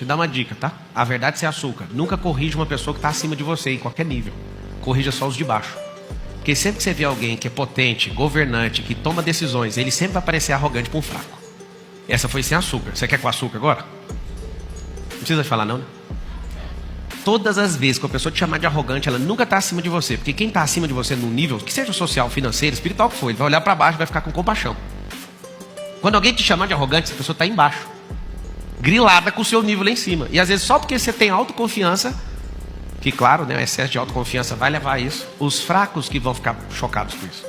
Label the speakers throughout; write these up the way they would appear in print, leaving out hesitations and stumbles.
Speaker 1: Te dar uma dica, tá? A verdade é açúcar. Nunca corrija uma pessoa que está acima de você em qualquer nível. Corrija só os de baixo. Porque sempre que você vê alguém que é potente, governante, que toma decisões, ele sempre vai parecer arrogante para um fraco. Essa foi sem açúcar. Você quer com açúcar agora? Não precisa falar não, né? Todas as vezes que a pessoa te chamar de arrogante, ela nunca está acima de você. Porque quem está acima de você num nível, que seja social, financeiro, espiritual que for, ele vai olhar para baixo e vai ficar com compaixão. Quando alguém te chamar de arrogante, essa pessoa está embaixo, grilada com o seu nível lá em cima. E às vezes só porque você tem autoconfiança, que claro, né, o excesso de autoconfiança vai levar a isso, os fracos que vão ficar chocados com isso.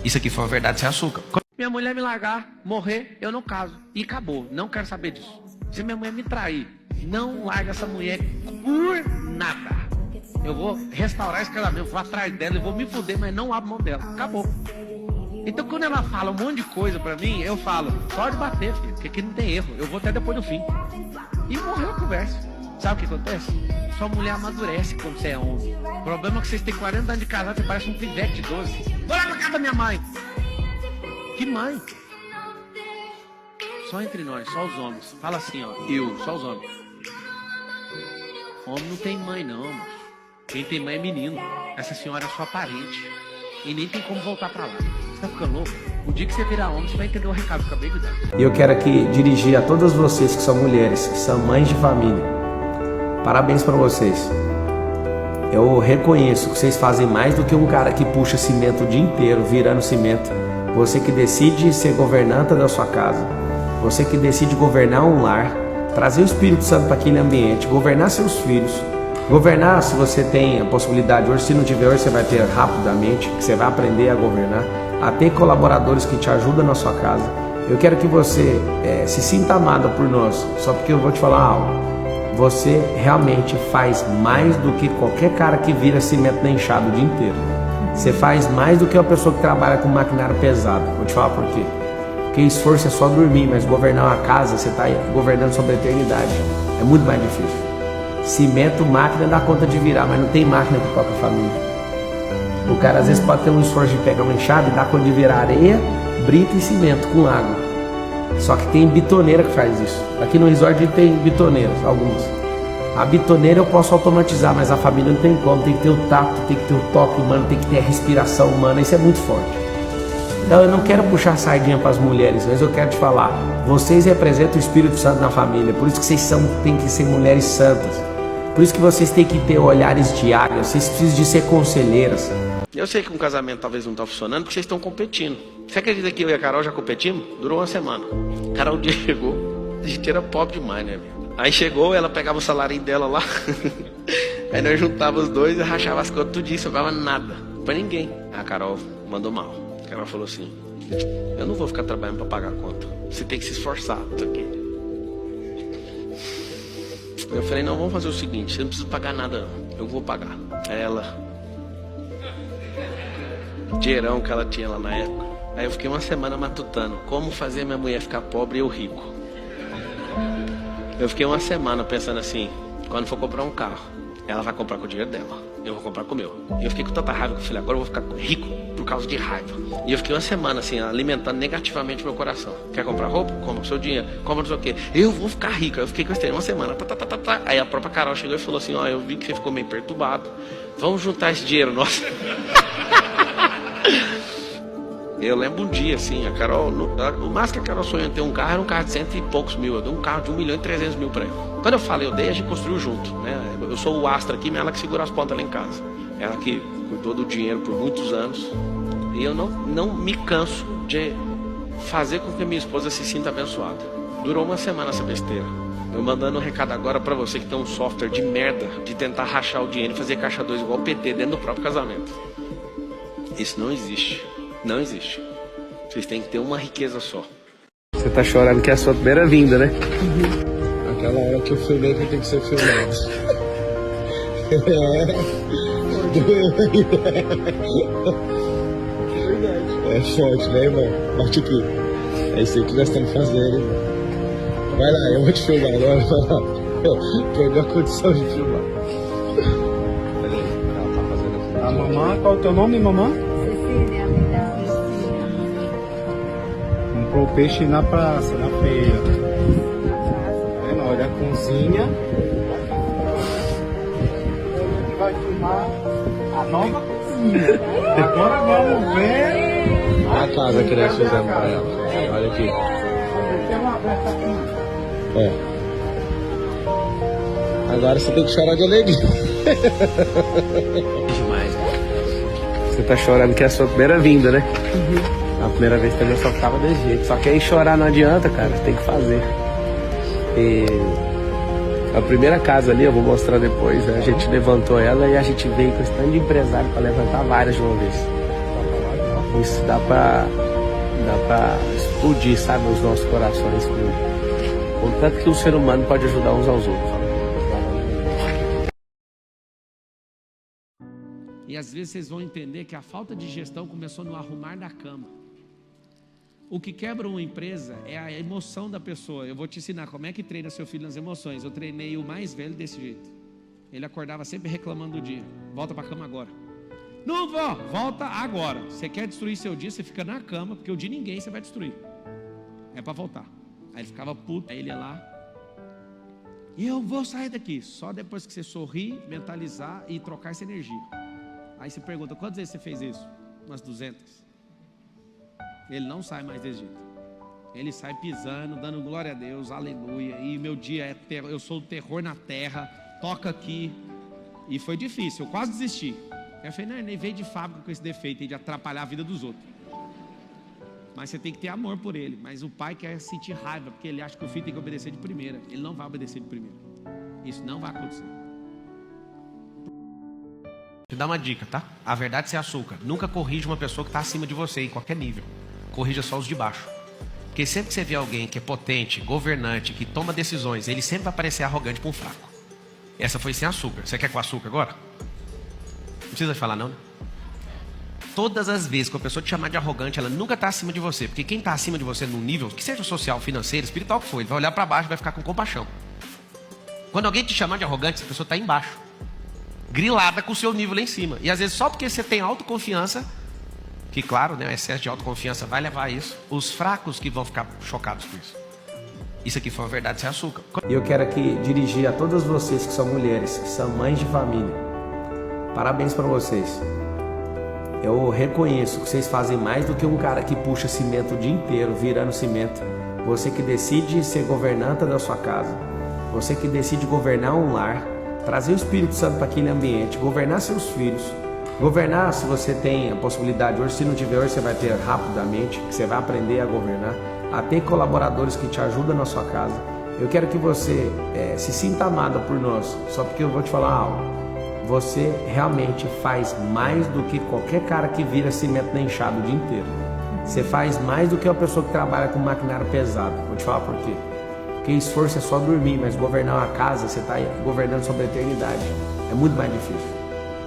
Speaker 1: Isso aqui foi uma verdade sem açúcar. Quando minha mulher me largar, morrer, eu não caso. E acabou, não quero saber disso. Se minha mulher me trair, não larga essa mulher por nada. Eu vou restaurar esse casamento, vou atrás dela e vou me fuder, mas não abro mão dela. Acabou. Então quando ela fala um monte de coisa pra mim, eu falo, pode bater, filho, porque aqui não tem erro. Eu vou até depois do fim. E morreu a conversa. Sabe o que acontece? Sua mulher amadurece quando você é homem. O problema é que vocês têm 40 anos de casado, você parece um pivete de 12. Vou lá pra casa da minha mãe. Que mãe? Só entre nós, só os homens. Fala assim, ó, só os homens. Homem não tem mãe não, mano. Quem tem mãe é menino. Essa senhora é sua parente. E nem tem como voltar pra lá. Você tá ficando louco? O dia que você virar homem, você vai entender o recado. Acabei de dar.
Speaker 2: E eu quero aqui dirigir a todas vocês que são mulheres, que são mães de família. Parabéns para vocês. Eu reconheço que vocês fazem mais do que um cara que puxa cimento o dia inteiro, virando cimento. Você que decide ser governanta da sua casa. Você que decide governar um lar. Trazer o Espírito Santo para aquele ambiente. Governar seus filhos. Governar, se você tem a possibilidade hoje, se não tiver hoje, você vai ter rapidamente, que você vai aprender a governar, a ter colaboradores que te ajudam na sua casa. Eu quero que você se sinta amada por nós, só porque eu vou te falar algo. Você realmente faz mais do que qualquer cara que vira cimento na enxada o dia inteiro. Você faz mais do que uma pessoa que trabalha com maquinário pesado. Vou te falar por quê. Porque esforço é só dormir, mas governar uma casa, você está governando sobre a eternidade. É muito mais difícil. Cimento, máquina dá conta de virar, mas não tem máquina que toca a família. O cara às vezes pode ter um esforço de pegar uma enxada e dar conta de virar areia, brita e cimento com água. Só que tem bitoneira que faz isso. Aqui no resort tem bitoneiras, algumas. A bitoneira eu posso automatizar, mas a família não tem como. Tem que ter o tato, tem que ter o toque humano, tem que ter a respiração humana. Isso é muito forte. Então eu não quero puxar sardinha para as mulheres, mas eu quero te falar. Vocês representam o Espírito Santo na família. Por isso que vocês têm que ser mulheres santas. Por isso que vocês têm que ter olhares de águia. Vocês precisam de ser conselheiras.
Speaker 1: Eu sei que um casamento talvez não está funcionando porque vocês estão competindo. Você acredita que eu e a Carol já competimos? Durou uma semana. A Carol um dia chegou, a gente era pobre demais, né? Aí chegou, ela pegava o salário dela lá. Aí nós juntávamos os dois e rachava as contas, tudo isso, sobrava nada pra ninguém. A Carol mandou mal. A Carol falou assim, eu não vou ficar trabalhando pra pagar a conta. Você tem que se esforçar, isso aqui. Eu falei, não, vamos fazer o seguinte, você não precisa pagar nada não, eu vou pagar. Aí ela, dinheirão que ela tinha lá na época. Aí eu fiquei uma semana matutando, como fazer minha mulher ficar pobre e eu rico. Eu fiquei uma semana pensando assim, quando for comprar um carro, ela vai comprar com o dinheiro dela, eu vou comprar com o meu. E eu fiquei com tanta raiva que eu falei, agora eu vou ficar rico por causa de raiva. E eu fiquei uma semana assim, alimentando negativamente meu coração. Quer comprar roupa? Compra o seu dinheiro, compra não sei o quê. Eu vou ficar rico. Aí eu fiquei com esse uma semana. Aí a própria Carol chegou e falou assim, ó, eu vi que você ficou meio perturbado. Vamos juntar esse dinheiro nosso. Eu lembro um dia assim, a Carol, o máximo que a Carol sonhou em ter um carro era um carro de 100 e poucos mil. Eu dei um carro de 1.300.000 para ela. Quando eu falei, eu dei, a gente construiu junto, né? Eu sou o astro aqui, mas ela que segura as pontas lá em casa. Ela que cuidou do dinheiro por muitos anos. E eu não me canso de fazer com que minha esposa se sinta abençoada. Durou uma semana essa besteira. Eu mandando um recado agora para você que tem um software de merda de tentar rachar o dinheiro e fazer caixa 2 igual o PT dentro do próprio casamento. Isso não existe. Não existe. Vocês têm que ter uma riqueza só.
Speaker 2: Você tá chorando que é a sua primeira vinda, né?
Speaker 3: Aquela hora que eu filmei que tem que ser filmado. É forte, né, irmão? Bate aqui. É isso aí que nós estamos fazendo, irmão. Vai lá, eu vou te filmar agora. Vai lá. Perdeu a condição de filmar. Peraí, ela tá fazendo a mamãe, qual é o teu nome, mamãe?
Speaker 4: Cecília, amiga.
Speaker 3: Comprou peixe na praça, na feira. É nóis, Olha a cozinha. Vai filmar a nova cozinha. Agora vamos ver a casa que nós fizemos para ela. Olha aqui. Agora você tem que chorar de alegria.
Speaker 2: Demais. Você tá chorando que é a sua primeira vinda, né? A primeira vez também só ficava desse jeito. Só que aí chorar não adianta, cara. Tem que fazer. E a primeira casa ali, eu vou mostrar depois, né? A gente levantou ela e a gente veio com esse tanto de empresário para levantar várias de uma vez. Isso dá pra explodir, sabe, os nossos corações. Com tanto que o ser humano pode ajudar uns aos outros.
Speaker 1: E às vezes vocês vão entender que a falta de gestão começou no arrumar da cama. O que quebra uma empresa é a emoção da pessoa. Eu vou te ensinar como é que treina seu filho nas emoções. Eu treinei o mais velho desse jeito. Ele acordava sempre reclamando do dia. Volta pra cama agora. Não vou, volta agora. Você quer destruir seu dia, você fica na cama, porque o de ninguém você vai destruir. É pra voltar. Aí ele ficava puto, aí ele ia lá. E eu vou sair daqui. Só depois que você sorrir, mentalizar e trocar essa energia. Aí você pergunta, quantas vezes você fez isso? Umas 200. Ele não sai mais desse jeito. Ele sai pisando, dando glória a Deus, aleluia. E meu dia é terror, eu sou o terror na terra. Toca aqui. E foi difícil, eu quase desisti. Eu falei, não, ele veio de fábrica com esse defeito aí de atrapalhar a vida dos outros. Mas você tem que ter amor por ele. Mas o pai quer sentir raiva, porque ele acha que o filho tem que obedecer de primeira. Ele não vai obedecer de primeira. Isso não vai acontecer. Vou te dar uma dica, tá? A verdade é açúcar. Nunca corrija uma pessoa que está acima de você, em qualquer nível. Corrija só os de baixo. Porque sempre que você vê alguém que é potente, governante, que toma decisões, ele sempre vai parecer arrogante para um fraco. Essa foi sem açúcar. Você quer com açúcar agora? Não precisa falar não, né? Todas as vezes que a pessoa te chamar de arrogante, ela nunca está acima de você. Porque quem está acima de você num nível, que seja social, financeiro, espiritual que for, ele vai olhar para baixo e vai ficar com compaixão. Quando alguém te chamar de arrogante, essa pessoa está embaixo, grilada com o seu nível lá em cima. E às vezes só porque você tem autoconfiança, que claro, né, o excesso de autoconfiança vai levar a isso, os fracos que vão ficar chocados com isso. Isso aqui foi uma verdade sem açúcar.
Speaker 2: E eu quero aqui dirigir a todas vocês que são mulheres, que são mães de família. Parabéns para vocês. Eu reconheço que vocês fazem mais do que um cara que puxa cimento o dia inteiro, virando cimento. Você que decide ser governanta da sua casa. Você que decide governar um lar, trazer o Espírito Santo para aquele ambiente, governar seus filhos. Governar, se você tem a possibilidade hoje, se não tiver hoje, você vai ter rapidamente, que você vai aprender a governar, a ter colaboradores que te ajudam na sua casa. Eu quero que você se sinta amada por nós, só porque eu vou te falar algo. Você realmente faz mais do que qualquer cara que vira cimento na enxada o dia inteiro. Você faz mais do que uma pessoa que trabalha com maquinário pesado. Vou te falar por quê. Porque esforço é só dormir, mas governar uma casa, você está governando sobre a eternidade. É muito mais difícil.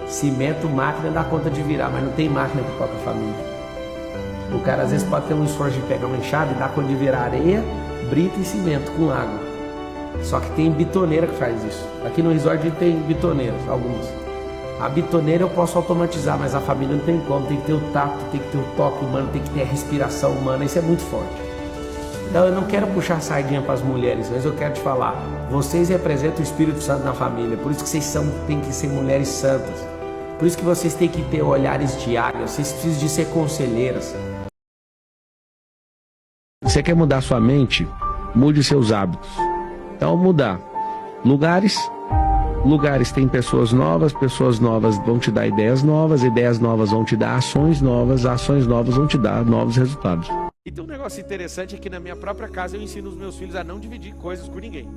Speaker 2: Cimento, máquina dá conta de virar, mas não tem máquina que toca a família. O cara às vezes pode ter um esforço de pegar uma enxada e dar conta de virar areia, brita e cimento com água. Só que tem bitoneira que faz isso. Aqui no resort tem bitoneiras, algumas. A bitoneira eu posso automatizar, mas a família não tem como. Tem que ter o tato, tem que ter o toque humano, tem que ter a respiração humana. Isso é muito forte. Então eu não quero puxar sardinha para as mulheres, mas eu quero te falar. Vocês representam o Espírito Santo na família. Por isso que vocês têm que ser mulheres santas. Por isso que vocês têm que ter olhares de águia. Vocês precisam de ser conselheiras. Você quer mudar sua mente? Mude seus hábitos. Então mudar. Lugares tem pessoas novas vão te dar ideias novas vão te dar ações novas vão te dar novos resultados. E tem um negócio interessante é que na minha própria casa eu ensino os meus filhos a não dividir coisas com ninguém.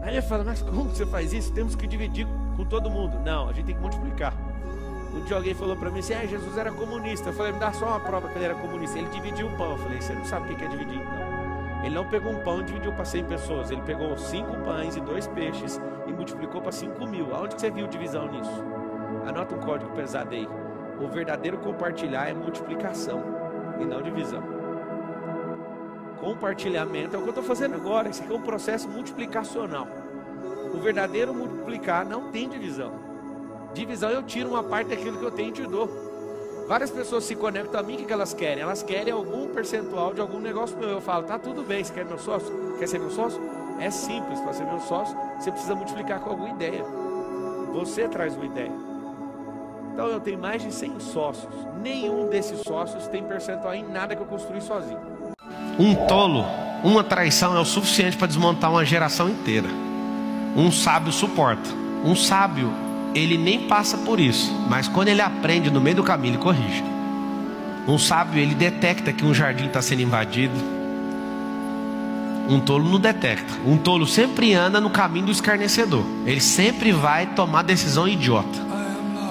Speaker 2: Aí eu falo, mas como você faz isso? Temos que dividir com todo mundo. Não, a gente tem que multiplicar. Um dia alguém falou pra mim assim, Jesus era comunista. Eu falei, me dá só uma prova que ele era comunista. Ele dividiu o pão. Eu falei, você não sabe o que é dividir então. Ele não pegou um pão e dividiu para 100 pessoas. Ele pegou 5 pães e 2 peixes e multiplicou para 5.000. Aonde que você viu divisão nisso? Anota um código pesado aí. O verdadeiro compartilhar é multiplicação e não divisão. Compartilhamento é o que eu estou fazendo agora. Isso aqui é um processo multiplicacional. O verdadeiro multiplicar não tem divisão. Divisão eu tiro uma parte daquilo que eu tenho e te dou. Várias pessoas se conectam a mim, o que elas querem? Elas querem algum percentual de algum negócio meu. Eu falo, tá tudo bem, você quer meu sócio? Quer ser meu sócio? É simples, para ser meu sócio, você precisa multiplicar com alguma ideia. Você traz uma ideia. Então eu tenho mais de 100 sócios. Nenhum desses sócios tem percentual em nada que eu construí sozinho.
Speaker 1: Um tolo, uma traição é o suficiente para desmontar uma geração inteira. Um sábio suporta. Um sábio, ele nem passa por isso, mas quando ele aprende no meio do caminho, ele corrige. Um sábio, ele detecta que um jardim está sendo invadido. Um tolo não detecta. Um tolo sempre anda no caminho do escarnecedor. Ele sempre vai tomar decisão idiota.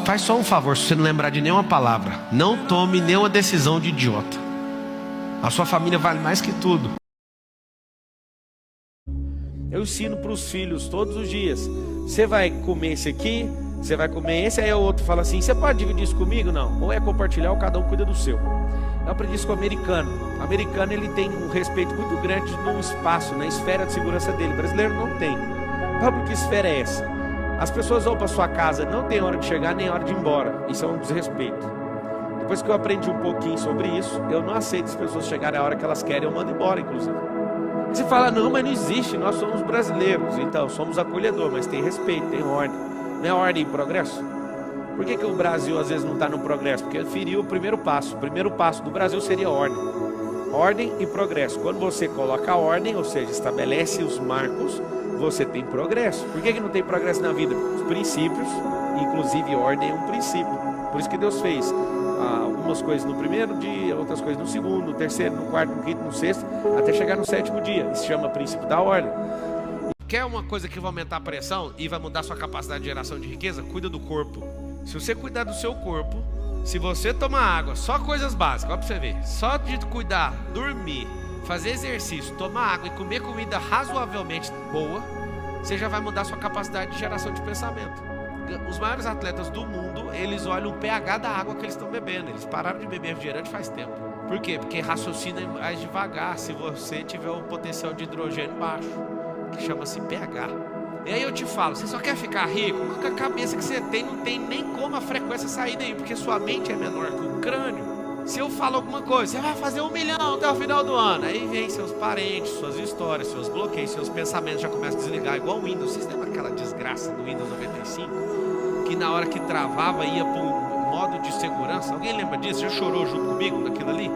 Speaker 1: Faz só um favor, se você não lembrar de nenhuma palavra, não tome nenhuma decisão de idiota. A sua família vale mais que tudo.
Speaker 2: Eu ensino para os filhos todos os dias. Você vai comer esse aqui, você vai comer esse, aí o outro fala assim, você pode dividir isso comigo? Não. Ou é compartilhar ou cada um cuida do seu. Eu aprendi isso com o americano. O americano, ele tem um respeito muito grande no espaço, na esfera de segurança dele. O brasileiro não tem. Pablo, que esfera é essa? As pessoas vão para sua casa, não tem hora de chegar nem hora de ir embora. Isso é um desrespeito. Depois que eu aprendi um pouquinho sobre isso, eu não aceito as pessoas chegarem a hora que elas querem, eu mando embora, inclusive. E você fala, não, mas não existe, nós somos brasileiros. Então, somos acolhedor, mas tem respeito, tem ordem. Não é ordem e progresso? Por que o Brasil às vezes não está no progresso? Porque feriu o primeiro passo. O primeiro passo do Brasil seria ordem. Ordem e progresso. Quando você coloca a ordem, ou seja, estabelece os marcos, você tem progresso. Por que não tem progresso na vida? Os princípios, inclusive ordem é um princípio. Por isso que Deus fez algumas coisas no primeiro dia, outras coisas no segundo, no terceiro, no quarto, no quinto, no sexto, até chegar no sétimo dia. Isso se chama princípio da ordem.
Speaker 1: Quer uma coisa que vai aumentar a pressão e vai mudar sua capacidade de geração de riqueza? Cuida do corpo. Se você cuidar do seu corpo, se você tomar água, só coisas básicas, olha pra você ver, só de cuidar, dormir, fazer exercício, tomar água e comer comida razoavelmente boa, você já vai mudar sua capacidade de geração de pensamento. Os maiores atletas do mundo, eles olham o pH da água que eles estão bebendo. Eles pararam de beber refrigerante faz tempo. Por quê? Porque raciocina mais devagar se você tiver um potencial de hidrogênio baixo, que chama-se pH. E aí eu te falo, você só quer ficar rico? Com a cabeça que você tem, não tem nem como a frequência sair daí, porque sua mente é menor que o crânio. Se eu falo alguma coisa, você vai fazer 1 milhão até o final do ano. Aí vem seus parentes, suas histórias, seus bloqueios, seus pensamentos já começam a desligar, igual o Windows. Vocês lembram aquela desgraça do Windows 95? Que na hora que travava ia para um modo de segurança. Alguém lembra disso? Já chorou junto comigo naquilo ali?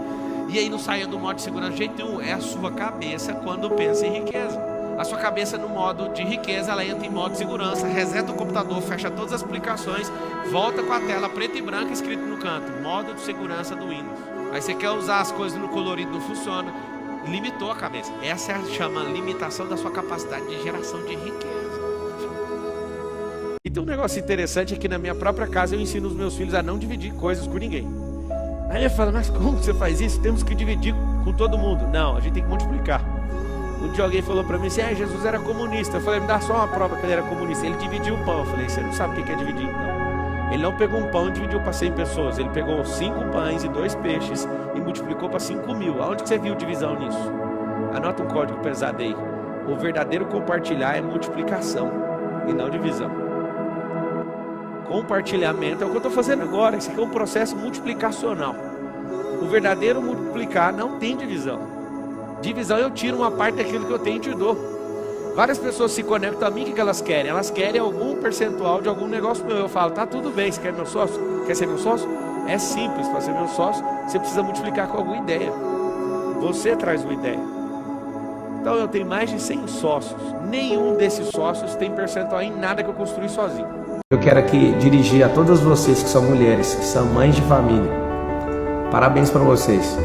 Speaker 1: E aí não saía do modo de segurança de jeito nenhum. É a sua cabeça quando pensa em riqueza. A sua cabeça no modo de riqueza, ela entra em modo de segurança, reseta o computador, fecha todas as aplicações, volta com a tela preta e branca escrito no canto, modo de segurança do Windows. Aí você quer usar as coisas no colorido, não funciona. Limitou a cabeça. Essa chama limitação da sua capacidade de geração de riqueza.
Speaker 2: E tem um negócio interessante é que na minha própria casa eu ensino os meus filhos a não dividir coisas com ninguém. Aí ele fala, mas como você faz isso? Temos que dividir com todo mundo. Não, a gente tem que multiplicar. Um dia alguém falou pra mim assim, Jesus era comunista. Eu falei, me dá só uma prova que ele era comunista. Ele dividiu o pão. Eu falei, você não sabe o que é dividir? Não. Ele não pegou um pão e dividiu para 100 pessoas. Ele pegou 5 pães e 2 peixes e multiplicou para 5.000. Aonde que você viu divisão nisso? Anota um código pesado aí. O verdadeiro compartilhar é multiplicação e não divisão. Compartilhamento é o que eu estou fazendo agora. Isso aqui é um processo multiplicacional. O verdadeiro multiplicar não tem divisão. Divisão eu tiro uma parte daquilo que eu tenho e te dou. Várias pessoas se conectam a mim, o que elas querem? Elas querem algum percentual de algum negócio meu. Eu falo, tá tudo bem, você quer meu sócio? Quer ser meu sócio? É simples, para ser meu sócio, você precisa multiplicar com alguma ideia. Você traz uma ideia. Então eu tenho mais de 100 sócios. Nenhum desses sócios tem percentual em nada que eu construí sozinho.
Speaker 3: Eu quero aqui dirigir a todas vocês que são mulheres, que são mães de família. Parabéns para vocês.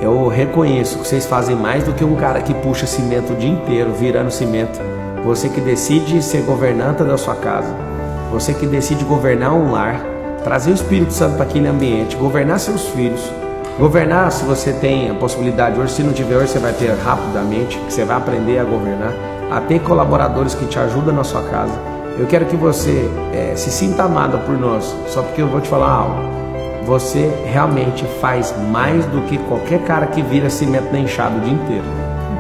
Speaker 3: Eu reconheço que vocês fazem mais do que um cara que puxa cimento o dia inteiro, virando cimento. Você que decide ser governanta da sua casa. Você que decide governar um lar, trazer o Espírito Santo para aquele ambiente, governar seus filhos. Governar, se você tem a possibilidade, hoje se não tiver, hoje você vai ter rapidamente, que você vai aprender a governar, a ter colaboradores que te ajudam na sua casa. Eu quero que você se sinta amada por nós, só porque eu vou te falar algo. Você realmente faz mais do que qualquer cara que vira cimento na enxada o dia inteiro.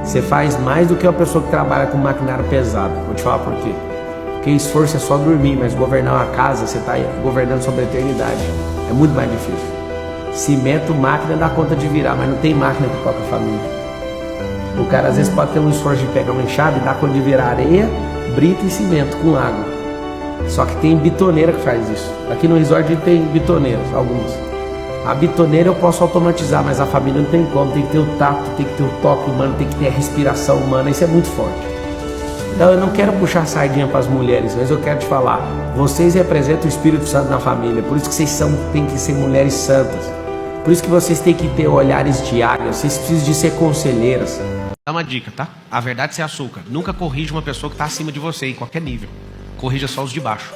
Speaker 3: Você faz mais do que uma pessoa que trabalha com maquinário pesado. Vou te falar por quê. Porque esforço é só dormir, mas governar uma casa, você está governando sobre a eternidade. É muito mais difícil. Cimento, máquina dá conta de virar, mas não tem máquina que toca a família.
Speaker 2: O cara às vezes pode ter um esforço de pegar uma enxada e dar conta de virar areia, brita e cimento com água. Só que tem bitoneira que faz isso. Aqui no resort tem bitoneiras, algumas. A bitoneira eu posso automatizar, mas a família não tem como. Tem que ter o tato, tem que ter o toque humano, tem que ter a respiração humana. Isso é muito forte. Então eu não quero puxar sardinha para as mulheres, mas eu quero te falar. Vocês representam o Espírito Santo na família. Por isso que vocês têm que ser mulheres santas. Por isso que vocês têm que ter olhares de águia. Vocês precisam de ser conselheiras.
Speaker 1: Dá uma dica, tá? A verdade é açúcar. Nunca corrija uma pessoa que está acima de você, em qualquer nível. Corrija só os de baixo.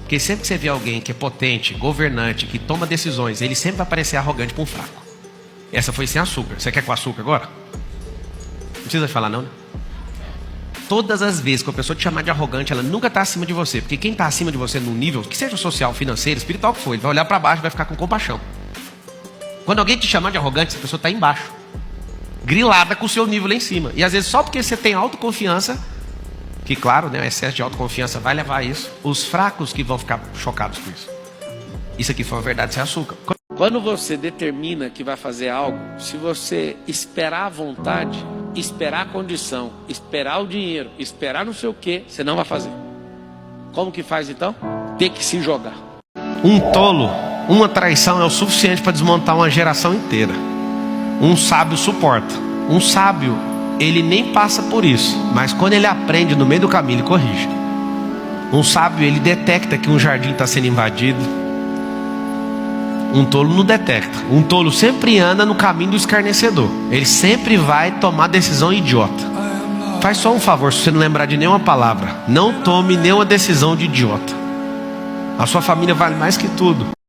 Speaker 1: Porque sempre que você vê alguém que é potente, governante, que toma decisões, ele sempre vai parecer arrogante para um fraco. Essa foi sem açúcar. Você quer com açúcar agora? Não precisa falar não, né? Todas as vezes que a pessoa te chamar de arrogante, ela nunca está acima de você. Porque quem está acima de você num nível, que seja social, financeiro, espiritual que for, ele vai olhar para baixo e vai ficar com compaixão. Quando alguém te chamar de arrogante, essa pessoa está embaixo, grilada com o seu nível lá em cima. E às vezes só porque você tem autoconfiança, que claro, né, o excesso de autoconfiança vai levar a isso, os fracos que vão ficar chocados com isso. Isso aqui foi uma verdade sem açúcar. Quando você determina que vai fazer algo, se você esperar a vontade, esperar a condição, esperar o dinheiro, esperar não sei o que, você não vai fazer. Como que faz então? Ter que se jogar. Um tolo, uma traição é o suficiente para desmontar uma geração inteira. Um sábio suporta. Um sábio, ele nem passa por isso, mas quando ele aprende no meio do caminho, ele corrige. Um sábio, ele detecta que um jardim está sendo invadido. Um tolo não detecta. Um tolo sempre anda no caminho do escarnecedor. Ele sempre vai tomar decisão idiota. Faz só um favor, se você não lembrar de nenhuma palavra, não tome nenhuma decisão de idiota. A sua família vale mais que tudo.